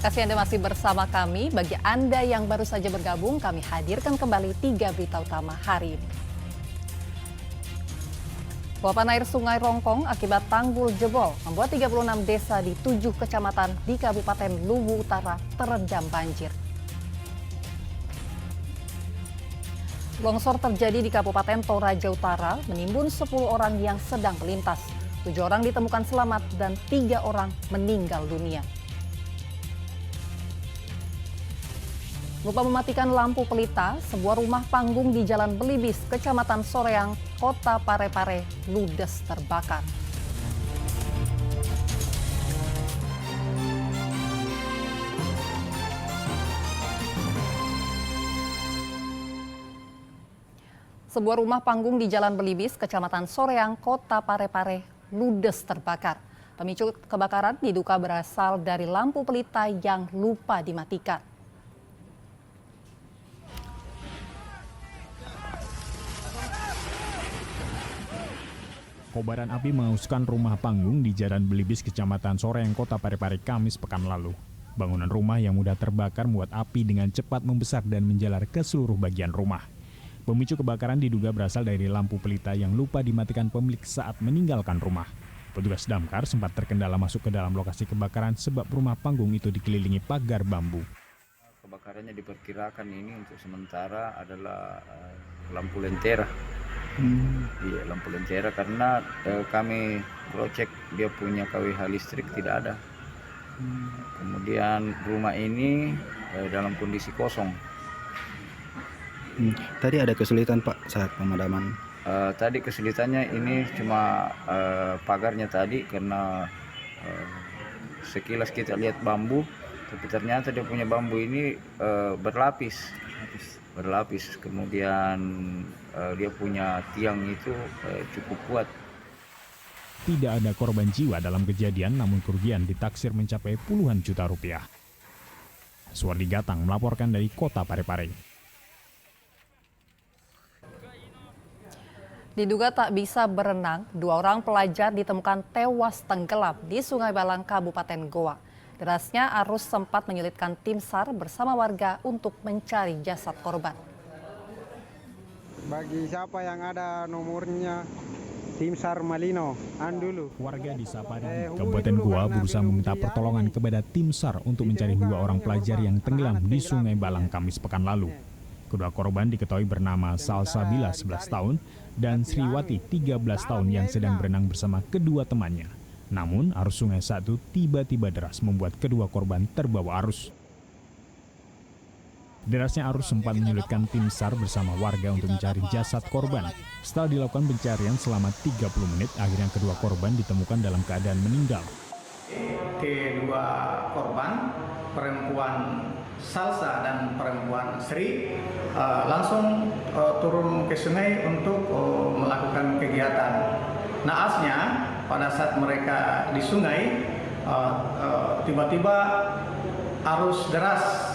kasih Anda masih bersama kami. Bagi Anda yang baru saja bergabung, kami hadirkan kembali 3 berita utama hari ini. Luapan air Sungai Rongkong akibat tanggul jebol membuat 36 desa di 7 kecamatan di Kabupaten Luwu Utara terendam banjir. Longsor terjadi di Kabupaten Toraja Utara, menimbun 10 orang yang sedang melintas. 7 orang ditemukan selamat dan 3 orang meninggal dunia. Lupa mematikan lampu pelita, sebuah rumah panggung di Jalan Belibis, Kecamatan Soreang, Kota Parepare, ludes terbakar. Sebuah rumah panggung di Jalan Belibis, Kecamatan Soreang, Kota Parepare, ludes terbakar. Pemicu kebakaran diduga berasal dari lampu pelita yang lupa dimatikan. Kobaran api menghanguskan rumah panggung di Jalan Belibis, Kecamatan Soreang, Kota Parepare, Kamis pekan lalu. Bangunan rumah yang mudah terbakar membuat api dengan cepat membesar dan menjalar ke seluruh bagian rumah. Pemicu kebakaran diduga berasal dari lampu pelita yang lupa dimatikan pemilik saat meninggalkan rumah. Petugas damkar sempat terkendala masuk ke dalam lokasi kebakaran sebab rumah panggung itu dikelilingi pagar bambu. Kebakarannya diperkirakan ini untuk sementara adalah lampu lentera. Iya, lampu lentera karena kami cek dia punya KWH listrik tidak ada. Kemudian rumah ini dalam kondisi kosong. Tadi ada kesulitan Pak saat pemadaman? Tadi kesulitannya ini cuma pagarnya tadi karena sekilas kita lihat bambu, tapi ternyata dia punya bambu ini berlapis. Kemudian dia punya tiang itu cukup kuat. Tidak ada korban jiwa dalam kejadian, namun kerugian ditaksir mencapai puluhan juta rupiah. Suwardi Gatang melaporkan dari Kota Parepare. Diduga tak bisa berenang, 2 orang pelajar ditemukan tewas tenggelam di Sungai Balang, Kabupaten Goa. Derasnya arus sempat menyulitkan tim SAR bersama warga untuk mencari jasad korban. Bagi siapa yang ada nomornya, tim SAR Malino, dulu. Warga di Sapari, Kabupaten Goa berusaha meminta pertolongan kepada tim SAR untuk mencari 2 orang pelajar yang tenggelam di Sungai Balang Kamis pekan lalu. Kedua korban diketahui bernama Salsabila 11 tahun dan Sriwati 13 tahun yang sedang berenang bersama kedua temannya. Namun arus sungai saat itu tiba-tiba deras membuat kedua korban terbawa arus. Derasnya arus sempat menyulitkan tim SAR bersama warga untuk mencari jasad korban. Setelah dilakukan pencarian selama 30 menit, akhirnya kedua korban ditemukan dalam keadaan meninggal. Kedua korban, perempuan Salsa dan perempuan Sri, langsung turun ke sungai untuk melakukan kegiatan. Naasnya pada saat mereka di sungai, tiba-tiba arus deras,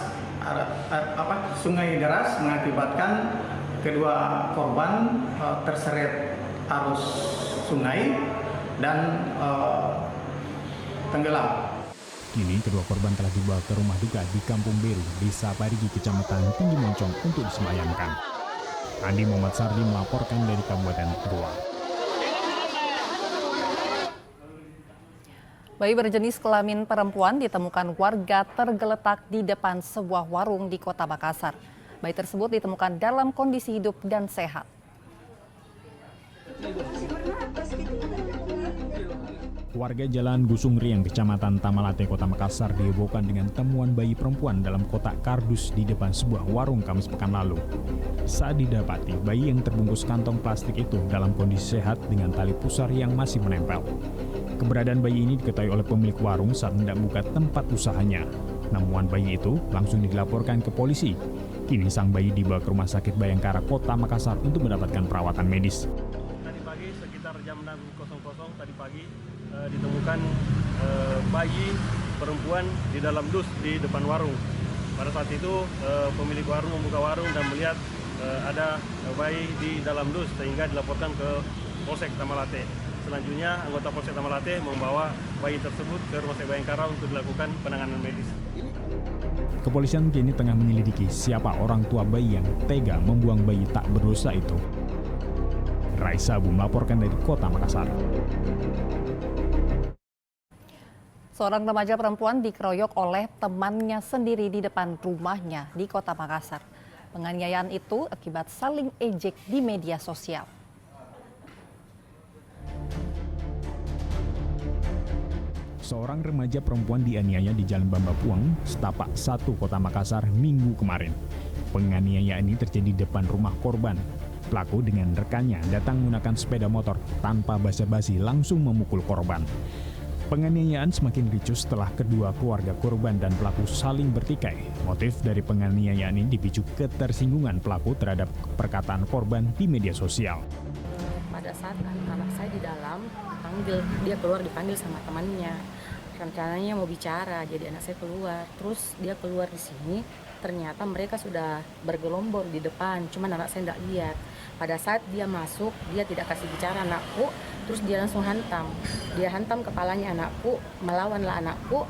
sungai deras mengakibatkan kedua korban terseret arus sungai dan tenggelam. Kini kedua korban telah dibawa ke rumah duka di Kampung Beru, Desa Parigi, Kecamatan Tinggi Moncong untuk disemayamkan. Andi Muhammad Sardi melaporkan dari Kabupaten Goa. Bayi berjenis kelamin perempuan ditemukan warga tergeletak di depan sebuah warung di Kota Makassar. Bayi tersebut ditemukan dalam kondisi hidup dan sehat. Warga Jalan Gusung Riang, Kecamatan Tamalate, Kota Makassar dihebohkan dengan temuan bayi perempuan dalam kotak kardus di depan sebuah warung Kamis pekan lalu. Saat didapati, bayi yang terbungkus kantong plastik itu dalam kondisi sehat dengan tali pusar yang masih menempel. Keberadaan bayi ini diketahui oleh pemilik warung saat hendak buka tempat usahanya. Namun bayi itu langsung dilaporkan ke polisi. Kini sang bayi dibawa ke Rumah Sakit Bayangkara, Kota Makassar untuk mendapatkan perawatan medis. Tadi pagi sekitar jam 6.00 tadi pagi ditemukan bayi perempuan di dalam dus di depan warung. Pada saat itu pemilik warung membuka warung dan melihat ada bayi di dalam dus sehingga dilaporkan ke Polsek Tamalate. selanjutnya anggota Polsek Tamalate membawa bayi tersebut ke Rumah Sakit Bayangkara untuk dilakukan penanganan medis. Kepolisian kini tengah menyelidiki siapa orang tua bayi yang tega membuang bayi tak berdosa itu. Raisa Abu melaporkan dari Kota Makassar. Seorang remaja perempuan dikeroyok oleh temannya sendiri di depan rumahnya di Kota Makassar. Penganiayaan itu akibat saling ejek di media sosial. Seorang remaja perempuan dianiaya di Jalan Bambapuang, Setapak 1, Kota Makassar, Minggu kemarin. Penganiayaan ini terjadi di depan rumah korban. Pelaku dengan rekannya datang menggunakan sepeda motor tanpa basa-basi langsung memukul korban. Penganiayaan semakin ricuh setelah kedua keluarga korban dan pelaku saling bertikai. Motif dari penganiayaan ini dipicu ketersinggungan pelaku terhadap perkataan korban di media sosial. Pada saat anak saya di dalam, dia keluar dipanggil sama temannya. Rencananya mau bicara, jadi anak saya keluar. Terus dia keluar di sini, ternyata mereka sudah bergelombol di depan, cuman anak saya tidak lihat. Pada saat dia masuk, dia tidak kasih bicara anakku, terus dia langsung hantam. Dia hantam kepalanya anakku, melawanlah anakku.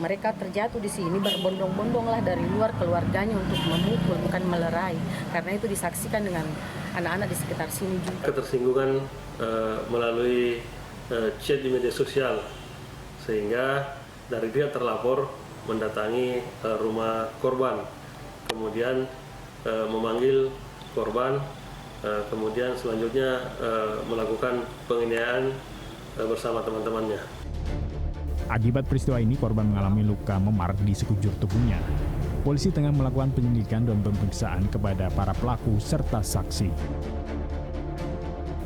Mereka terjatuh di sini berbondong-bondong lah dari luar keluarganya untuk memukul, bukan melerai. Karena itu disaksikan dengan anak-anak di sekitar sini juga. Ketersinggungan melalui chat di media sosial, sehingga dari dia terlapor mendatangi rumah korban, kemudian memanggil korban, kemudian selanjutnya melakukan penganiayaan bersama teman-temannya. Akibat peristiwa ini, korban mengalami luka memar di sekujur tubuhnya. Polisi tengah melakukan penyelidikan dan pemeriksaan kepada para pelaku serta saksi.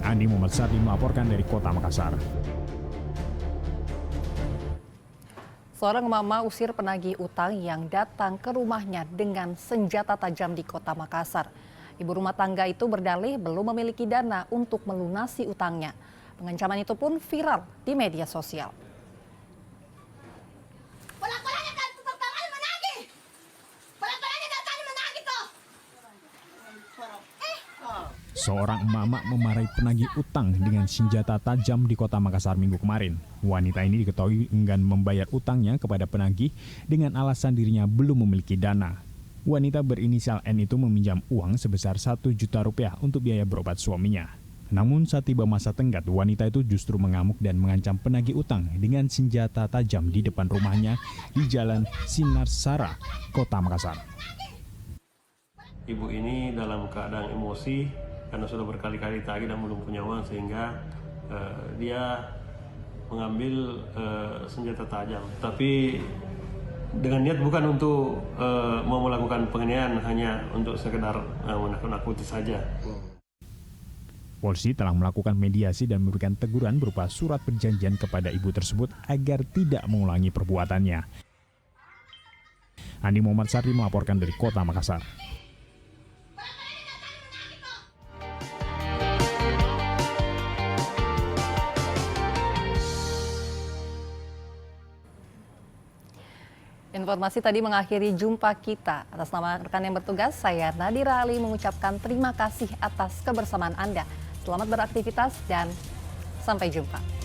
Andi Muhammad Sardi melaporkan dari Kota Makassar. Seorang mama usir penagih utang yang datang ke rumahnya dengan senjata tajam di Kota Makassar. Ibu rumah tangga itu berdalih belum memiliki dana untuk melunasi utangnya. Pengancaman itu pun viral di media sosial. Seorang emak-emak memarahi penagih utang dengan senjata tajam di Kota Makassar Minggu kemarin. Wanita ini diketahui enggan membayar utangnya kepada penagih dengan alasan dirinya belum memiliki dana. Wanita berinisial N itu meminjam uang sebesar 1 juta rupiah untuk biaya berobat suaminya. Namun saat tiba masa tenggat, wanita itu justru mengamuk dan mengancam penagih utang dengan senjata tajam di depan rumahnya di Jalan Sinarsara, Kota Makassar. Ibu ini dalam keadaan emosi karena sudah berkali-kali tagih dan belum punya uang, sehingga dia mengambil senjata tajam. Tapi dengan niat bukan untuk mau melakukan penganiayaan, hanya untuk sekedar menakut-nakuti saja. Polisi telah melakukan mediasi dan memberikan teguran berupa surat perjanjian kepada ibu tersebut agar tidak mengulangi perbuatannya. Andi Muhammad Sardi melaporkan dari Kota Makassar. Informasi tadi mengakhiri jumpa kita. Atas nama rekan yang bertugas, saya Nadira Ali mengucapkan terima kasih atas kebersamaan Anda. Selamat beraktivitas dan sampai jumpa.